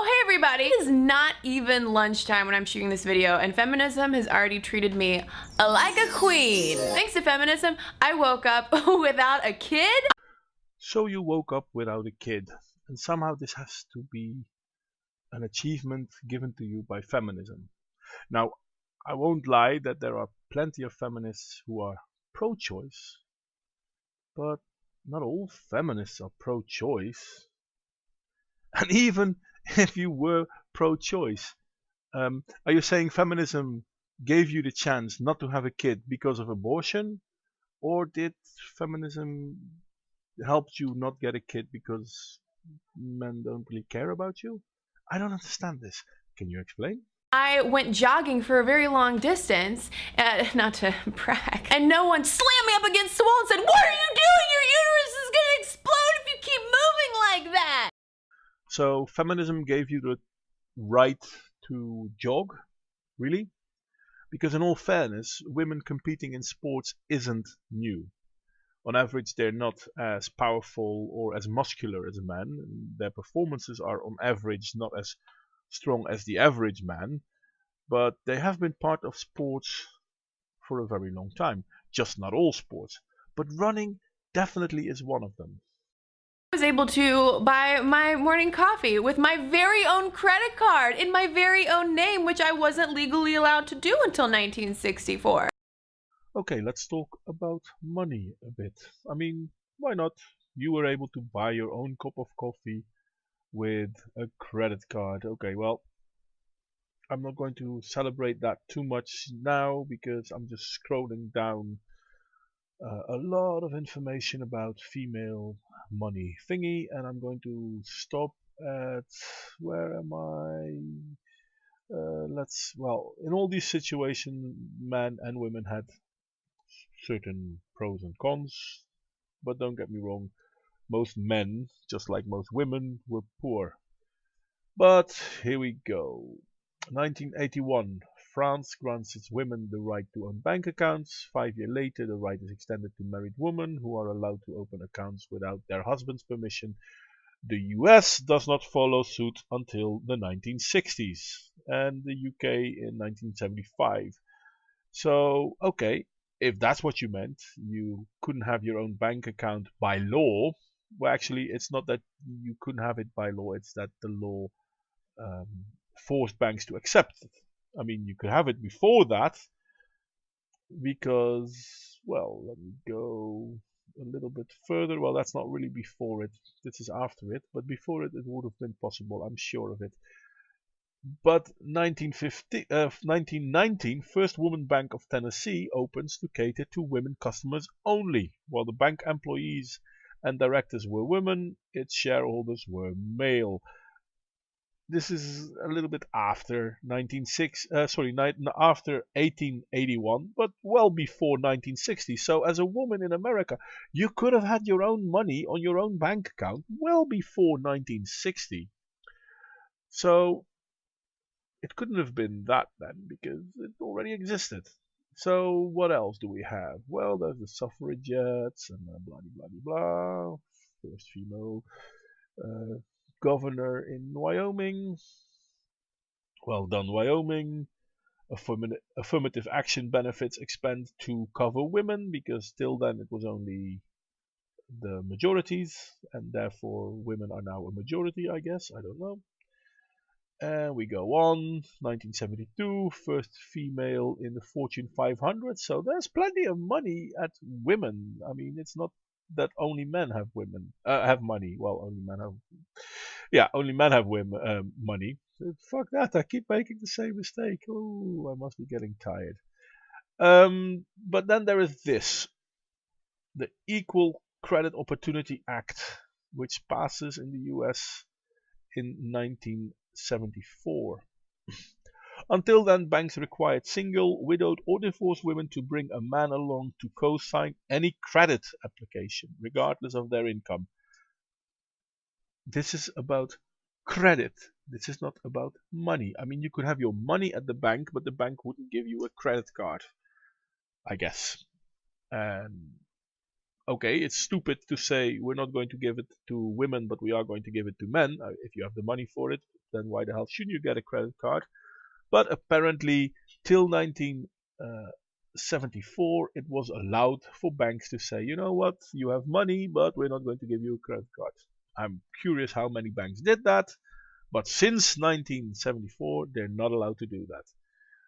Oh, hey everybody! It is not even lunchtime when I'm shooting this video, and feminism has already treated me like a queen. Thanks to feminism, I woke up without a kid. So you woke up without a kid, and somehow this has to be an achievement given to you by feminism. Now, I won't lie that there are plenty of feminists who are pro-choice, but not all feminists are pro-choice. And even if you were pro-choice, are you saying feminism gave you the chance not to have a kid because of abortion? Or did feminism help you not get a kid because men don't really care about you? I don't understand this. Can you explain? I went jogging for a very long distance, not to brag, and no one slammed me up against the wall and said, "What are you doing? Your uterus is gonna explode if you keep moving like that!" So feminism gave you the right to jog? Really? Because in all fairness, women competing in sports isn't new. On average, they're not as powerful or as muscular as men. Their performances are on average not as strong as the average man, but they have been part of sports for a very long time. Just not all sports, but running definitely is one of them. I was able to buy my morning coffee with my very own credit card in my very own name, which I wasn't legally allowed to do until 1964. Okay, let's talk about money a bit. I mean, why not? You were able to buy your own cup of coffee with a credit card. Okay, well, I'm not going to celebrate that too much now because I'm just scrolling down a lot of information about female money thingy, and I'm going to stop at where am I? Well, in all these situations, men and women had certain pros and cons, but don't get me wrong, most men, just like most women, were poor. But here we go. 1981, France grants its women the right to own bank accounts. 5 years later, the right is extended to married women who are allowed to open accounts without their husband's permission. The US does not follow suit until the 1960s, and the UK in 1975. So, okay, if that's what you meant, you couldn't have your own bank account by law. Well, actually, it's not that you couldn't have it by law, it's that the law um, forced banks to accept it. I mean, you could have it before that because, well, let me go a little bit further. Well, that's not really before it. This is after it, but before it, it would have been possible. I'm sure of it. But 1919, First Woman Bank of Tennessee opens to cater to women customers only. While the bank employees and directors were women, its shareholders were male. This is a little bit after after 1881, but well before 1960. So as a woman in America, you could have had your own money on your own bank account well before 1960. So it couldn't have been that then because it already existed. So what else do we have? Well, there's the suffragettes and blah blah blah blah. First female uh, governor in Wyoming. Well done, Wyoming. Affirmative action benefits expand to cover women because till then it was only the majorities, and therefore women are now a majority, I guess. I don't know. And we go on, 1972, first female in the Fortune 500. So there's plenty of money at women. I mean, it's not that only men have money. Well, only men have women money. Fuck that! I keep making the same mistake. Oh, I must be getting tired. But then there is this, the Equal Credit Opportunity Act, which passes in the U.S. in 1974. Until then, banks required single, widowed, or divorced women to bring a man along to co-sign any credit application, regardless of their income. This is about credit. This is not about money. I mean, you could have your money at the bank, but the bank wouldn't give you a credit card, I guess. And okay, it's stupid to say we're not going to give it to women, but we are going to give it to men. If you have the money for it, then why the hell shouldn't you get a credit card? But apparently, till 1974, it was allowed for banks to say, you know what, you have money, but we're not going to give you a credit card. I'm curious how many banks did that, but since 1974, they're not allowed to do that.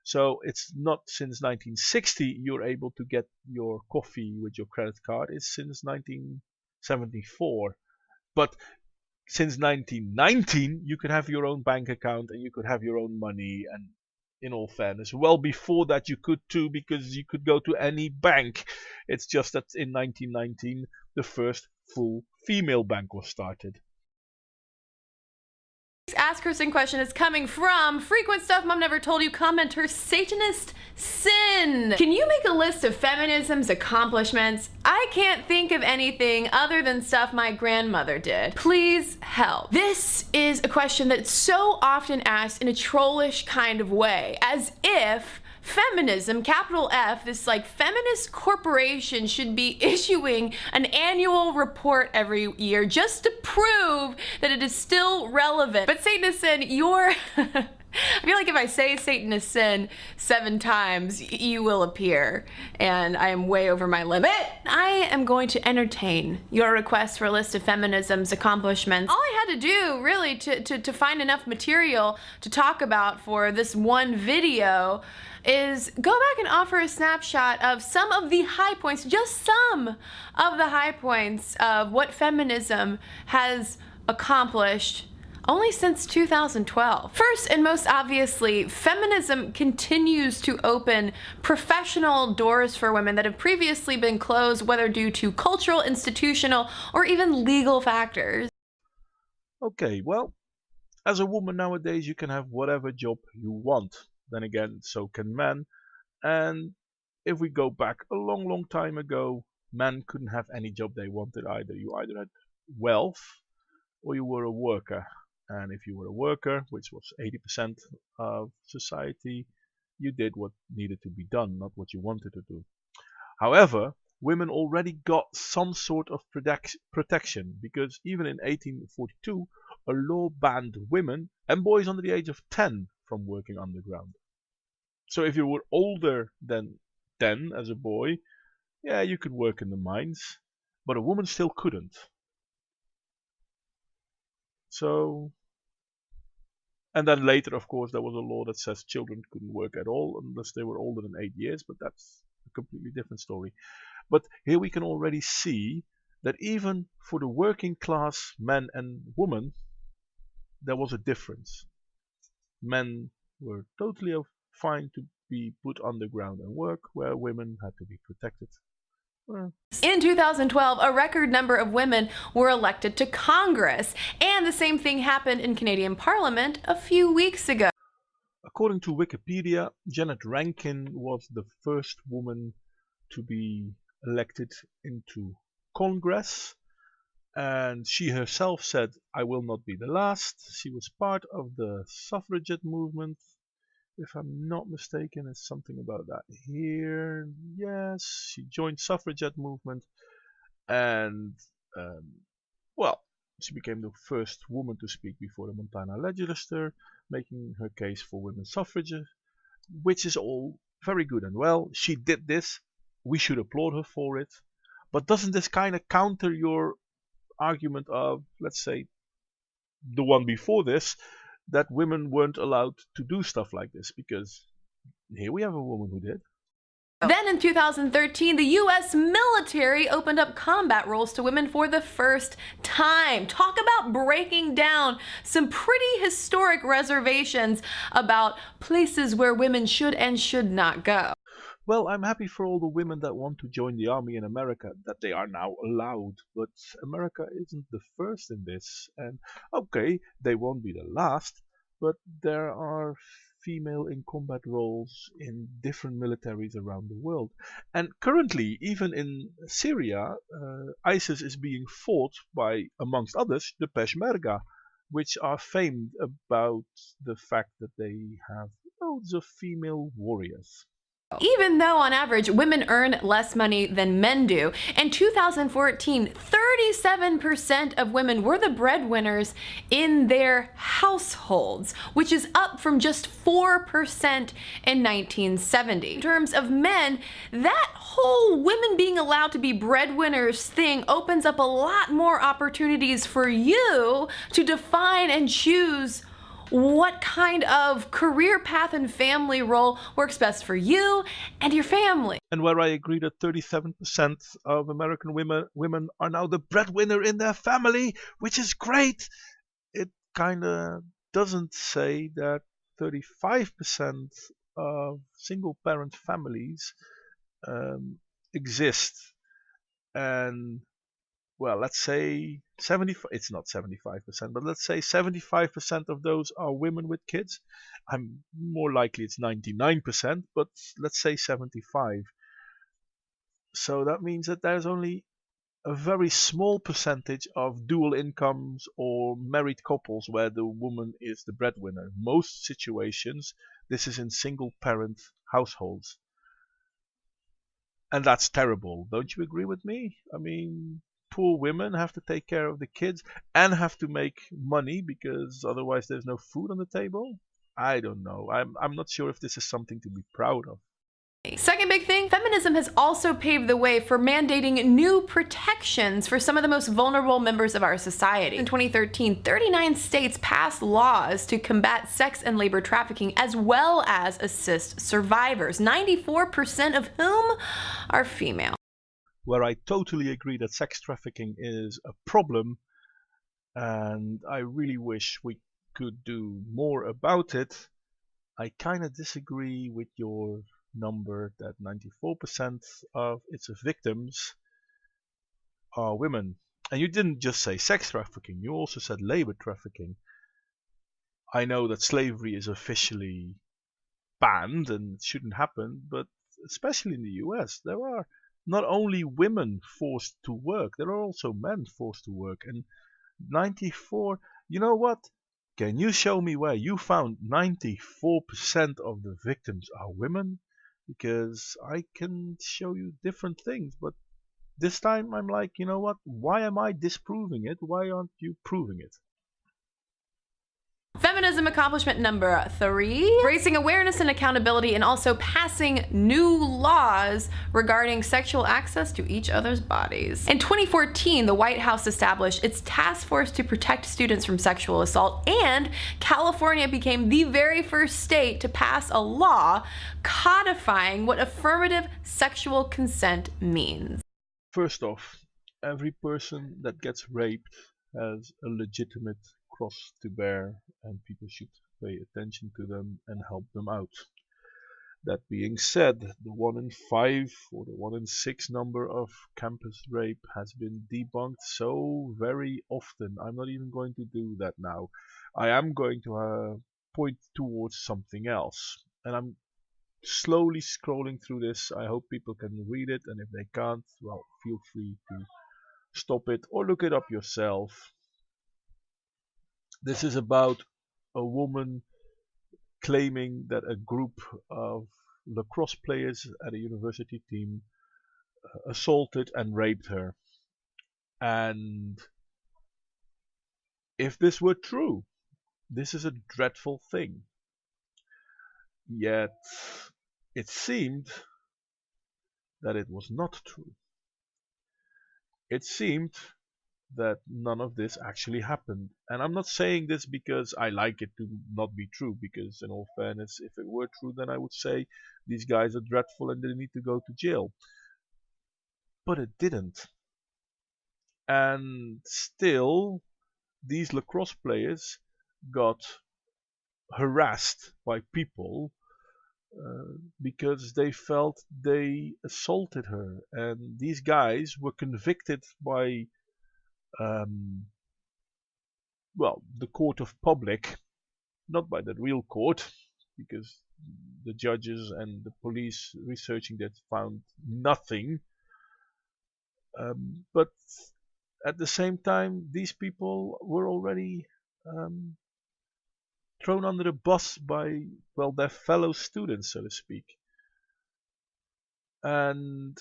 So it's not since 1960 you're able to get your coffee with your credit card. It's since 1974. But since 1919 you could have your own bank account and you could have your own money, and in all fairness, well before that you could too, because you could go to any bank. It's just that in 1919 the first full female bank was started. Ask Kristen question is coming from frequent stuff mom never told you commenter Satanist Sin. Can you make a list of feminism's accomplishments? I can't think of anything other than stuff my grandmother did. Please help. This is a question that's so often asked in a trollish kind of way, as if feminism, capital F, this like feminist corporation should be issuing an annual report every year just to prove that it is still relevant. But Satanist Sin, you're I feel like if I say Satanist Sin 7 times, you will appear, and I am way over my limit. I am going to entertain your request for a list of feminism's accomplishments. All I had to do, really, to find enough material to talk about for this one video is go back and offer a snapshot of some of the high points, just some of the high points of what feminism has accomplished only since 2012. First and most obviously, feminism continues to open professional doors for women that have previously been closed, whether due to cultural, institutional, or even legal factors. Okay, well, as a woman nowadays you can have whatever job you want. Then again, so can men. And if we go back a long time ago, men couldn't have any job they wanted either. You either had wealth or you were a worker. And if you were a worker, which was 80% of society, you did what needed to be done, not what you wanted to do. However, women already got some sort of protection, because even in 1842, a law banned women and boys under the age of 10 from working underground. So if you were older than 10 as a boy, yeah, you could work in the mines, but a woman still couldn't. So, and then later, of course, there was a law that says children couldn't work at all unless they were older than 8 years, but that's a completely different story. But here we can already see that even for the working class men and women, there was a difference. Men were totally fine to be put underground and work, where women had to be protected. In 2012, a record number of women were elected to Congress, and the same thing happened in Canadian Parliament a few weeks ago. According to Wikipedia, Janet Rankin was the first woman to be elected into Congress, and she herself said, "I will not be the last." She was part of the suffragette movement. If I'm not mistaken, it's something about that here. Yes, she joined suffragette movement, and well, she became the first woman to speak before the Montana legislature, making her case for women's suffrage, which is all very good and well. She did this. We should applaud her for it. But doesn't this kind of counter your argument of, let's say, the one before this, that women weren't allowed to do stuff like this? Because here we have a woman who did. Then in 2013, the US military opened up combat roles to women for the first time. Talk about breaking down some pretty historic reservations about places where women should and should not go. Well, I'm happy for all the women that want to join the army in America, that they are now allowed. But America isn't the first in this. And okay, they won't be the last, but there are female in combat roles in different militaries around the world. And currently, even in Syria, ISIS is being fought by, amongst others, the Peshmerga, which are famed about the fact that they have loads of female warriors. Even though on average women earn less money than men do. In 2014, 37% of women were the breadwinners in their households, which is up from just 4% in 1970. In terms of men, that whole women being allowed to be breadwinners thing opens up a lot more opportunities for you to define and choose what kind of career path and family role works best for you and your family. And where I agree that 37% of American women are now the breadwinner in their family, which is great, it kind of doesn't say that 35% of single parent families exist. And well, let's say 70, it's not 75%, but let's say 75% of those are women with kids. I'm more likely it's 99%, but let's say 75. So that means that there's only a very small percentage of dual incomes or married couples where the woman is the breadwinner. Most situations, this is in single parent households. And that's terrible. Don't you agree with me? I mean, poor women have to take care of the kids and have to make money because otherwise there's no food on the table. I don't know. I'm not sure if this is something to be proud of. Second big thing, feminism has also paved the way for mandating new protections for some of the most vulnerable members of our society. In 2013, 39 states passed laws to combat sex and labor trafficking as well as assist survivors, 94% of whom are female. Where I totally agree that sex trafficking is a problem, and I really wish we could do more about it, I kind of disagree with your number that 94% of its victims are women. And you didn't just say sex trafficking, you also said labor trafficking. I know that slavery is officially banned and it shouldn't happen, but especially in the US, there are not only women forced to work, there are also men forced to work. And 94, you know what? Can you show me where you found 94% of the victims are women? Because I can show you different things, but this time I'm like, you know what? Why am I disproving it? Why aren't you proving it? Feminism accomplishment number 3, raising awareness and accountability and also passing new laws regarding sexual access to each other's bodies. In 2014, the White House established its task force to protect students from sexual assault, and California became the very first state to pass a law codifying what affirmative sexual consent means. First off, every person that gets raped has a legitimate cross to bear, and people should pay attention to them and help them out. That being said, the 1 in 5 or the 1 in 6 number of campus rape has been debunked so very often. I'm not even going to do that now. I am going to point towards something else, and I'm slowly scrolling through this. I hope people can read it, and if they can't, well, feel free to stop it or look it up yourself. This is about a woman claiming that a group of lacrosse players at a university team assaulted and raped her. And if this were true, this is a dreadful thing. Yet it seemed that it was not true. It seemed that none of this actually happened. And I'm not saying this because I like it to not be true, because in all fairness, if it were true, then I would say these guys are dreadful and they need to go to jail. But it didn't. And still, these lacrosse players got harassed by people because they felt they assaulted her. And these guys were convicted by the court of public, not by the real court, because the judges and the police researching that found nothing. But at the same time, these people were already thrown under the bus by, well, their fellow students, so to speak. and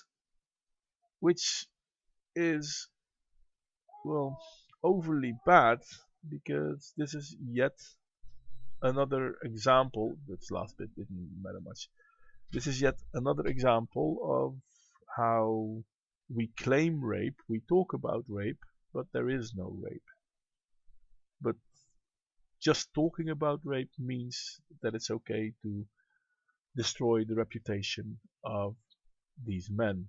which is, well, overly bad, because this is yet another example. This last bit didn't matter much. This is yet another example of how we claim rape, we talk about rape, but there is no rape. But just talking about rape means that it's okay to destroy the reputation of these men.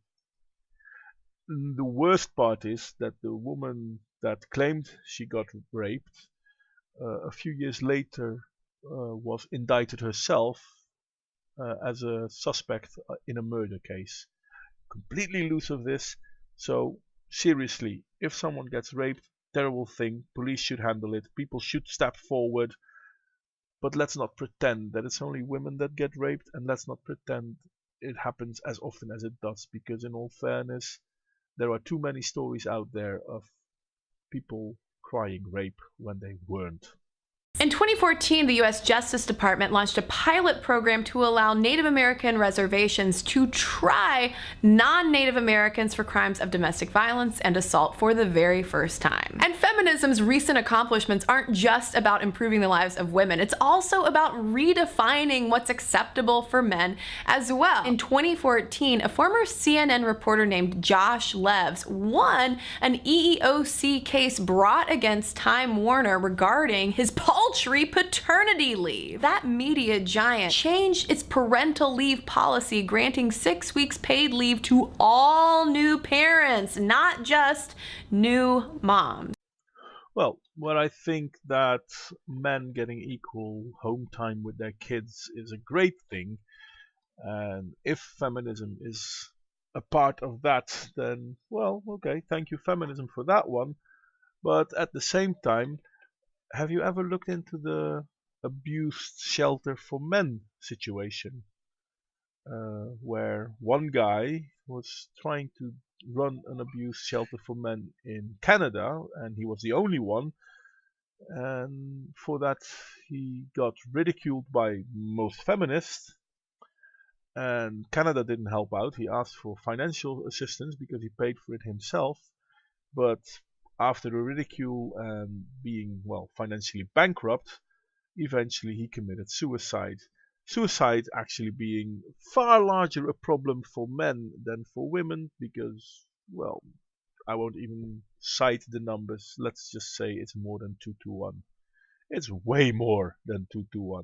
The worst part is that the woman that claimed she got raped, a few years later, was indicted herself as a suspect in a murder case. Completely loose of this. So seriously, if someone gets raped, terrible thing, police should handle it, people should step forward, but let's not pretend that it's only women that get raped, and let's not pretend it happens as often as it does, because in all fairness, there are too many stories out there of people crying rape when they weren't. In 2014, the U.S. Justice Department launched a pilot program to allow Native American reservations to try non-Native Americans for crimes of domestic violence and assault for the very first time. And feminism's recent accomplishments aren't just about improving the lives of women, it's also about redefining what's acceptable for men as well. In 2014, a former CNN reporter named Josh Levs won an EEOC case brought against Time Warner regarding his paltry paternity leave. That media giant changed its parental leave policy, granting 6 weeks paid leave to all new parents, not just new moms. Well, I think that men getting equal home time with their kids is a great thing, and if feminism is a part of that, then, well, okay, thank you feminism for that one. But at the same time, have you ever looked into the abused shelter for men situation, where one guy was trying to run an abused shelter for men in Canada, and he was the only one, and for that he got ridiculed by most feminists, and Canada didn't help out. He asked for financial assistance because he paid for it himself, but after the ridicule and being, well, financially bankrupt, eventually he committed suicide. Suicide actually being far larger a problem for men than for women, because, well, I won't even cite the numbers. Let's just say it's more than 2 to 1. It's way more than 2 to 1.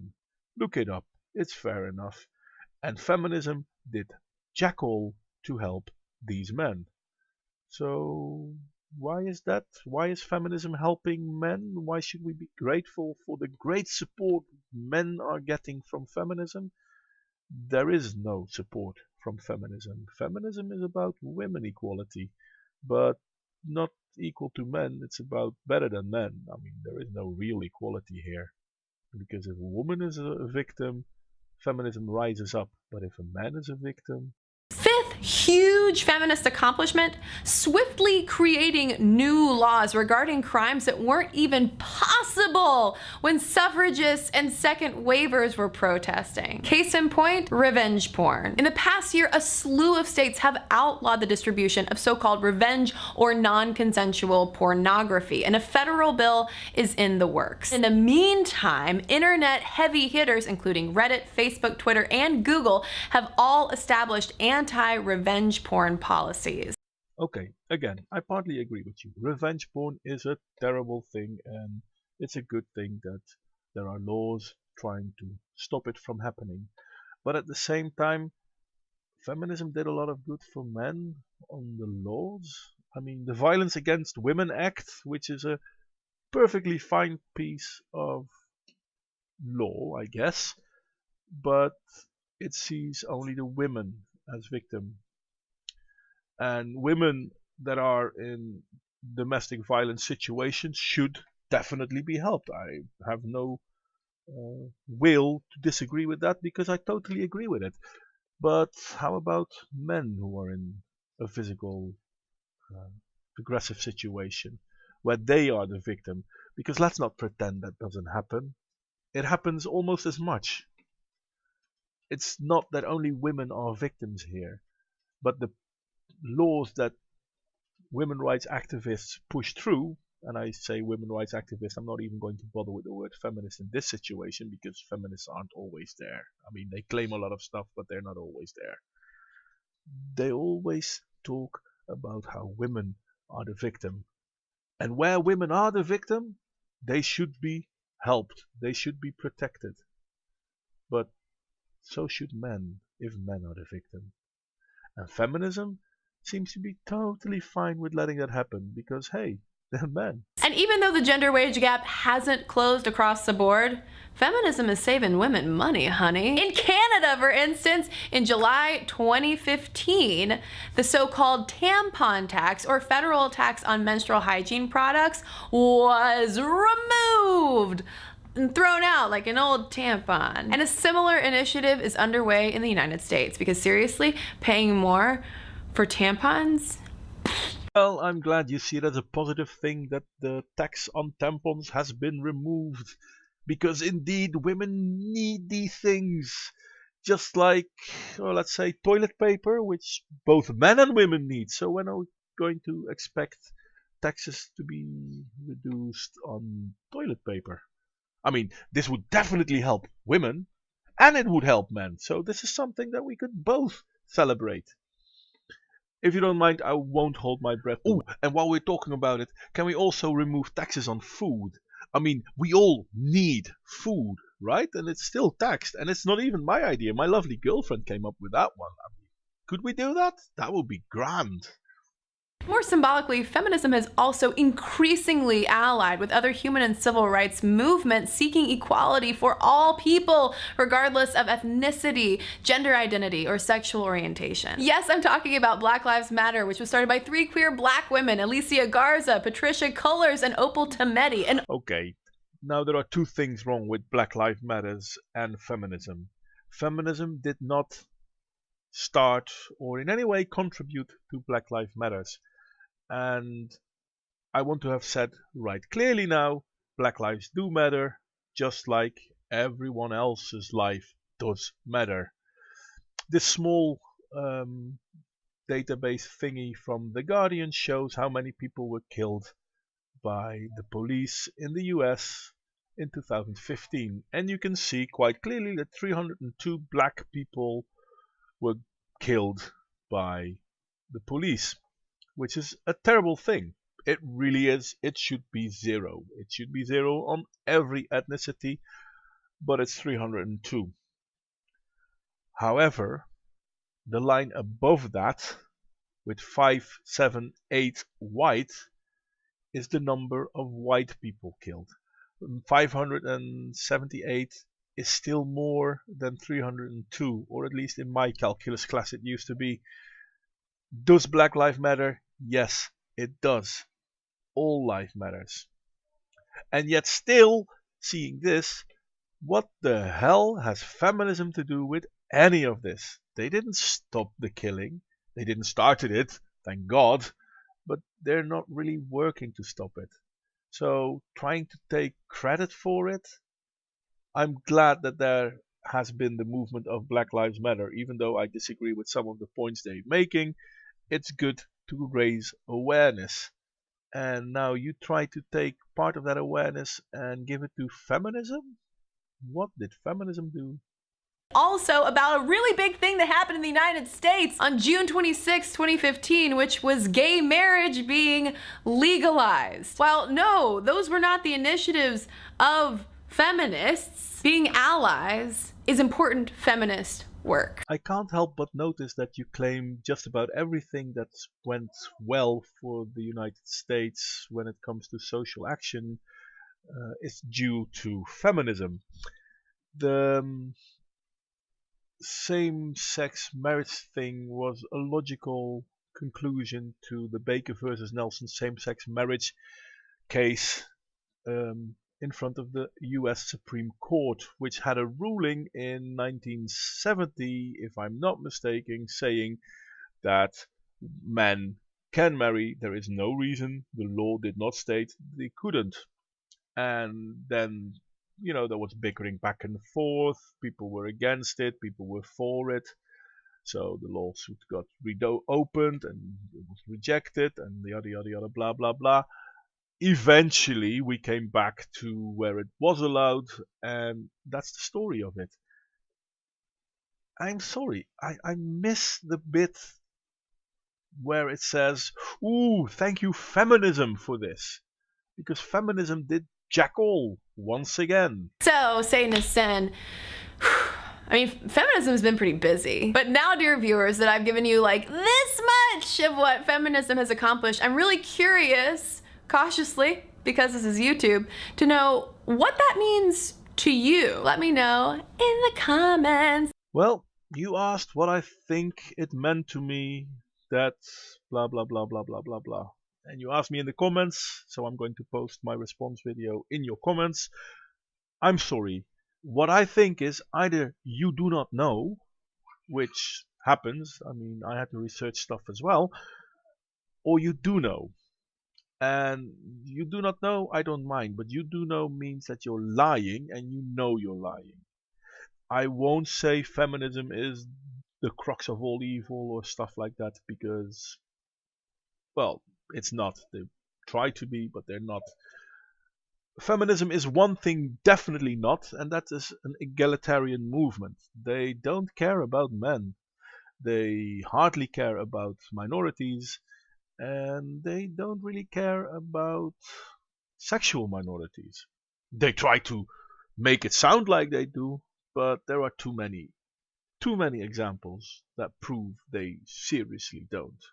Look it up. It's fair enough. And feminism did jack all to help these men. So why is that? Why is feminism helping men? Why should we be grateful for the great support men are getting from feminism? There is no support from feminism. Feminism is about women equality, but not equal to men. It's about better than men. I mean, there is no real equality here. Because if a woman is a victim, feminism rises up. But if a man is a victim, Fifth huge feminist accomplishment, swiftly creating new laws regarding crimes that weren't even possible when suffragists and second waivers were protesting. Case in point, revenge porn. In the past year, a slew of states have outlawed the distribution of so-called revenge or non-consensual pornography, and a federal bill is in the works. In the meantime, internet heavy hitters, including Reddit, Facebook, Twitter, and Google, have all established anti-revenge porn policies. okay, again, I partly agree with you. Revenge porn is a terrible thing, and it's a good thing that there are laws trying to stop it from happening. But at the same time, feminism did a lot of good for men on the laws. I mean, the Violence Against Women Act, which is a perfectly fine piece of law, I guess, but it sees only the women as victim. And women that are in domestic violence situations should definitely be helped. I have no will to disagree with that, because I totally agree with it. But how about men who are in a physical uh, aggressive situation where they are the victim? Because let's not pretend that doesn't happen. It happens almost as much. It's not that only women are victims here. But the laws that women rights activists push through, and I say women rights activists, I'm not even going to bother with the word feminist in this situation because feminists aren't always there. I mean, they claim a lot of stuff, but they're not always there. They always talk about how women are the victim. And where women are the victim, they should be helped, they should be protected. But so should men if men are the victim. And feminism seems to be totally fine with letting that happen because, hey, they're men. And even though the gender wage gap hasn't closed across the board, feminism is saving women money, honey. In Canada, for instance, in July 2015, the so-called tampon tax, or federal tax on menstrual hygiene products, was removed and thrown out like an old tampon. And a similar initiative is underway in the United States because seriously, paying more for tampons? Well, I'm glad you see it as a positive thing that the tax on tampons has been removed. Because indeed, women need these things. Just like, well, let's say, toilet paper, which both men and women need. So when are we going to expect taxes to be reduced on toilet paper? I mean, this would definitely help women, and it would help men. So this is something that we could both celebrate. If you don't mind, I won't hold my breath. Oh, and while we're talking about it, can we also remove taxes on food? I mean, we all need food, right? And it's still taxed. And it's not even my idea. My lovely girlfriend came up with that one. I mean, could we do that? That would be grand. More symbolically, feminism has also increasingly allied with other human and civil rights movements seeking equality for all people, regardless of ethnicity, gender identity, or sexual orientation. Yes, I'm talking about Black Lives Matter, which was started by 3 queer black women, Alicia Garza, Patricia Cullors, and Opal Tometi. And okay, now there are 2 things wrong with Black Lives Matters and feminism. Feminism did not start or in any way contribute to Black Lives Matters. And I want to have said right clearly now, Black lives do matter, just like everyone else's life does matter. This small database thingy from The Guardian shows how many people were killed by the police in the US in 2015. And you can see quite clearly that 302 black people were killed by the police, which is a terrible thing. It really is. It should be 0. It should be 0 on every ethnicity, but it's 302. However, the line above that, with 578 white, is the number of white people killed. 578 is still more than 302, or at least in my calculus class it used to be. Does Black Lives Matter? Yes, it does. All life matters. And yet still, seeing this, what the hell has feminism to do with any of this? They didn't stop the killing. They didn't start it, thank God. But they're not really working to stop it. So trying to take credit for it, I'm glad that there has been the movement of Black Lives Matter, even though I disagree with some of the points they're making. It's good to raise awareness. And now you try to take part of that awareness and give it to feminism? What did feminism do? also about a really big thing that happened in the United States on June 26, 2015, which was gay marriage being legalized. Well, no, those were not the initiatives of feminists. Being allies is important feminist work. I can't help but notice that you claim just about everything that went well for the United States when it comes to social action is due to feminism. The same-sex marriage thing was a logical conclusion to the Baker versus Nelson same-sex marriage case in front of the US Supreme Court, which had a ruling in 1970, if I'm not mistaken, saying that men can marry. There is no reason, the law did not state they couldn't. And then, there was bickering back and forth. People were against it, people were for it. So the lawsuit got opened and it was rejected and yada yada yada blah blah blah. Eventually we came back to where it was allowed, and that's the story of it. I'm sorry, I miss the bit where it says, ooh, thank you feminism for this. Because feminism did jack all once again. So, Satanist sin. I mean, feminism has been pretty busy. But now, dear viewers, that I've given you like this much of what feminism has accomplished, I'm really curious, cautiously, because this is YouTube, to know what that means to you. Let me know in the comments. Well, you asked what I think it meant to me, that blah blah blah blah blah blah blah. And you asked me in the comments, so I'm going to post my response video in your comments. I'm sorry. What I think is either you do not know, which happens, I mean, I had to research stuff as well, or you do know. And you do not know, I don't mind, but you do know means that you're lying and you know you're lying. I won't say feminism is the crux of all evil or stuff like that, because, well, it's not. They try to be, but they're not. Feminism is one thing definitely not, and that is an egalitarian movement. They don't care about men. They hardly care about minorities, and they don't really care about sexual minorities. They try to make it sound like they do, but there are too many examples that prove they seriously don't.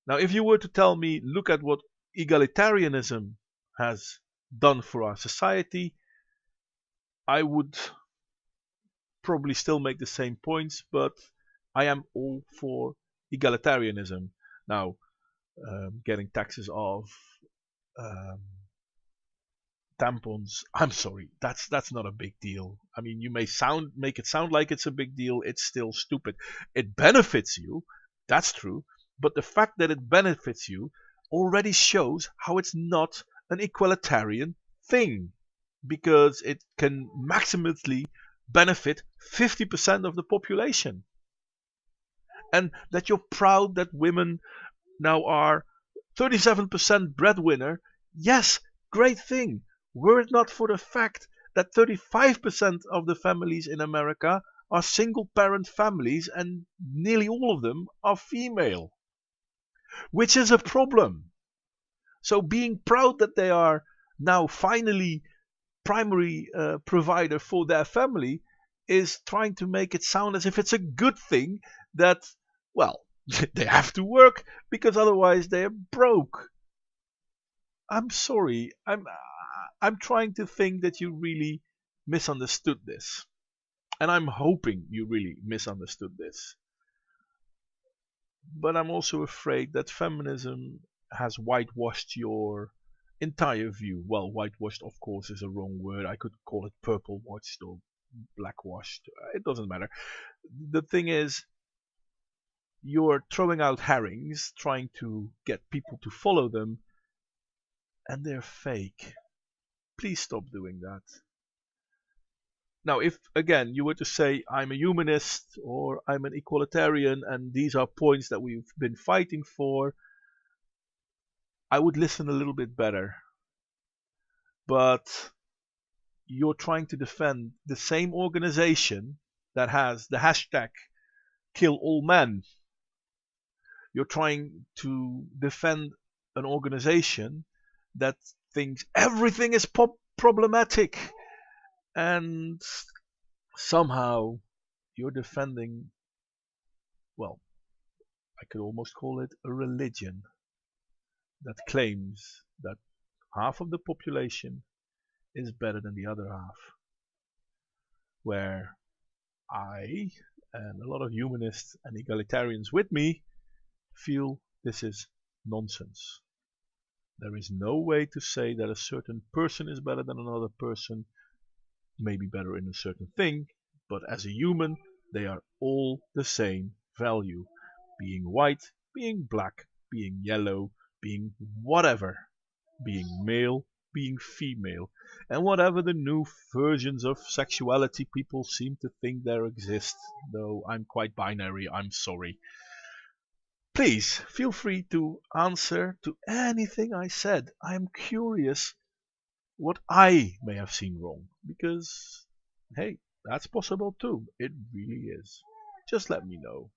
Now, if you were to tell me, look at what egalitarianism has done for our society, I would probably still make the same points, but I am all for egalitarianism. Now, getting taxes off, tampons, I'm sorry, that's not a big deal. I mean, you may make it sound like it's a big deal, it's still stupid. It benefits you, that's true, but the fact that it benefits you already shows how it's not an egalitarian thing, because it can maximally benefit 50% of the population. And that you're proud that women now are 37% breadwinner, yes, great thing. Were it not for the fact that 35% of the families in America are single parent families and nearly all of them are female, which is a problem. So being proud that they are now finally primary provider for their family is trying to make it sound as if it's a good thing that, well, they have to work because otherwise they're broke. I'm sorry. I'm trying to think that you really misunderstood this. And I'm hoping you really misunderstood this. But I'm also afraid that feminism has whitewashed your entire view. Well, whitewashed, of course, is a wrong word. I could call it purple washed or black washed. It doesn't matter. The thing is, you're throwing out herrings, trying to get people to follow them, and they're fake. Please stop doing that. Now, if again you were to say I'm a humanist or I'm an egalitarian and these are points that we've been fighting for, I would listen a little bit better. But you're trying to defend the same organization that has the hashtag kill all men. You're trying to defend an organization that thinks everything is problematic, and somehow you're defending, well, I could almost call it a religion that claims that half of the population is better than the other half, where I and a lot of humanists and egalitarians with me feel this is nonsense. There is no way to say that a certain person is better than another person, maybe better in a certain thing, but as a human, they are all the same value. Being white, being black, being yellow, being whatever, being male, being female, and whatever the new versions of sexuality people seem to think there exist, though I'm quite binary, I'm sorry. Please feel free to answer to anything I said. I am curious what I may have seen wrong, because hey, that's possible too. It really is. Just let me know.